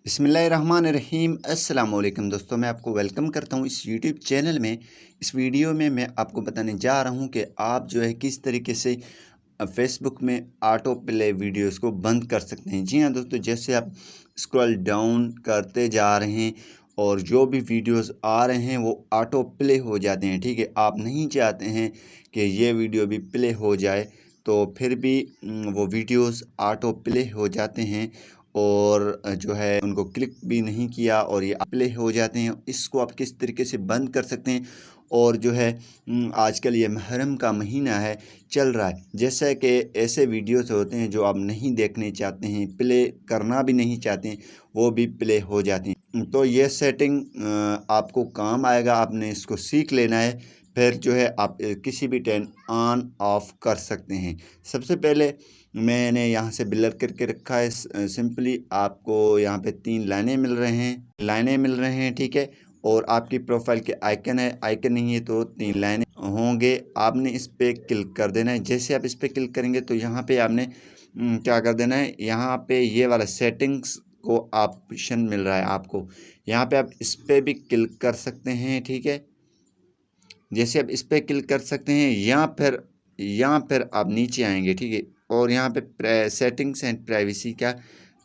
बिस्मिल्लाहिर्रहमानिर्रहीम अस्सलाम वालेकुम दोस्तों, मैं आपको वेलकम करता हूँ इस यूट्यूब चैनल में। इस वीडियो में मैं आपको बताने जा रहा हूँ कि आप जो है किस तरीके से फेसबुक में ऑटो प्ले वीडियोस को बंद कर सकते हैं। जी हाँ दोस्तों, जैसे आप स्क्रॉल डाउन करते जा रहे हैं और जो भी वीडियोस आ रहे हैं वो ऑटो प्ले हो जाते हैं। ठीक है, आप नहीं चाहते हैं कि ये वीडियो भी प्ले हो जाए, तो फिर भी वो वीडियोस ऑटो प्ले हो जाते हैं और जो है उनको क्लिक भी नहीं किया और ये प्ले हो जाते हैं। इसको आप किस तरीके से बंद कर सकते हैं। और जो है आजकल ये मुहर्रम का महीना है, चल रहा है, जैसा कि ऐसे वीडियोस होते हैं जो आप नहीं देखने चाहते हैं, प्ले करना भी नहीं चाहते हैं, वो भी प्ले हो जाते हैं। तो ये सेटिंग आपको काम आएगा, आपने इसको सीख लेना है। फिर जो है आप किसी भी टाइम ऑन ऑफ कर सकते हैं। सबसे पहले मैंने यहाँ से ब्लर करके रखा है। सिंपली आपको यहाँ पे 3 लाइनें मिल रहे हैं, ठीक है। और आपकी प्रोफाइल के आइकन है, आइकन नहीं है तो 3 लाइनें होंगे। आपने इस पर क्लिक कर देना है। जैसे आप इस पर क्लिक करेंगे तो यहाँ पे आपने क्या कर देना है, यहाँ पे ये वाला सेटिंग्स को ऑप्शन मिल रहा है आपको, यहाँ पे आप इस पर भी क्लिक कर सकते हैं, ठीक है। जैसे आप इस पर क्लिक कर सकते हैं, यहाँ पर आप नीचे आएंगे, ठीक है। और यहाँ पे सेटिंग्स एंड प्राइवेसी का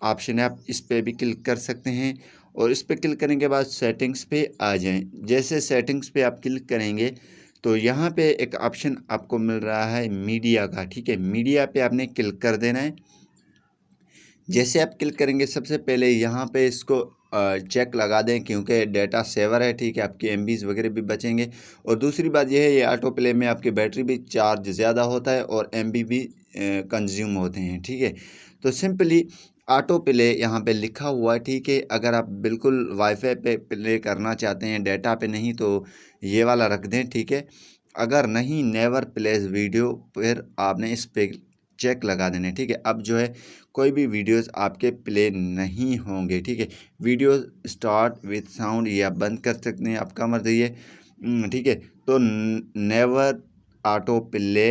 ऑप्शन है, आप इस पर भी क्लिक कर सकते हैं। और इस पर क्लिक करने के बाद सेटिंग्स पे आ जाएं। जैसे सेटिंग्स पे आप क्लिक करेंगे तो यहाँ पे एक ऑप्शन आपको मिल रहा है मीडिया का, ठीक है। मीडिया पे आपने क्लिक कर देना है। जैसे आप क्लिक करेंगे सबसे पहले यहाँ पे इसको चेक लगा दें, क्योंकि डेटा सेवर है, ठीक है, आपके एमबीज़ वगैरह भी बचेंगे। और दूसरी बात यह है, ये ऑटो प्ले में आपकी बैटरी भी चार्ज ज़्यादा होता है और एमबी भी कंज्यूम होते हैं, ठीक है। तो सिंपली ऑटो प्ले यहाँ पे लिखा हुआ है, ठीक है। अगर आप बिल्कुल वाईफाई पे प्ले करना चाहते हैं, डेटा पे नहीं, तो ये वाला रख दें, ठीक है। अगर नहीं, नेवर प्लेस वीडियो, फिर आपने इस पे चेक लगा देने, ठीक है। अब जो है कोई भी वीडियोस आपके प्ले नहीं होंगे, ठीक है। वीडियो स्टार्ट विथ साउंड ये आप बंद कर सकते हैं, आपका मर्जी है, ठीक है। तो नेवर ऑटो प्ले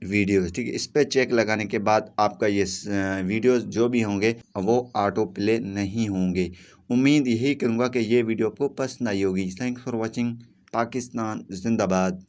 वीडियोस, ठीक है, इस पर चेक लगाने के बाद आपका ये वीडियोस जो भी होंगे वो ऑटो प्ले नहीं होंगे। उम्मीद यही करूँगा कि ये वीडियो आपको पसंद आई होगी। Thanks for watching. पाकिस्तान जिंदाबाद।